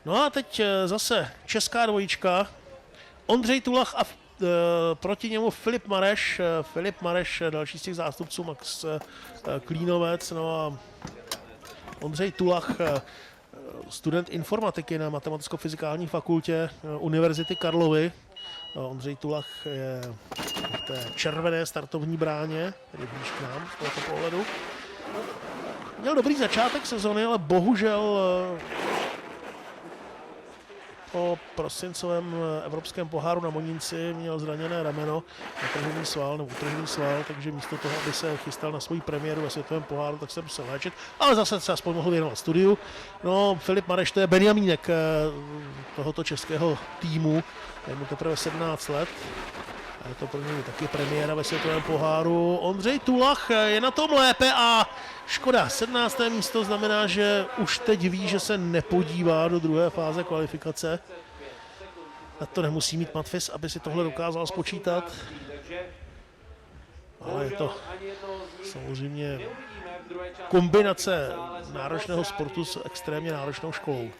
No a teď zase česká dvojička. Ondřej Tulach a proti němu Filip Mareš. Filip Mareš, další z těch zástupců, Max Klínovec. No a Ondřej Tulach, student informatiky na Matematicko-fyzikální fakultě Univerzity Karlovy. Ondřej Tulach je v té červené startovní bráně, tedy blíž k nám z tohoto pohledu. Měl dobrý začátek sezony, ale bohužel po prosincovém evropském poháru na Monínci měl zraněné rameno, utržený sval, takže místo toho, aby se chystal na svoji premiéru ve světovém poháru, tak se musel léčit, ale zase se aspoň mohl věnovat studiu. No, Filip Mareš, to je Benjamínek tohoto českého týmu, je mu teprve 17 let. A je to pro něj taky premiéra ve světovém poháru. Ondřej Tulach je na tom lépe a škoda, 17. místo znamená, že už teď ví, že se nepodívá do druhé fáze kvalifikace. Na to nemusí mít Matfis, aby si tohle dokázal spočítat. Ale je to samozřejmě kombinace náročného sportu s extrémně náročnou školou.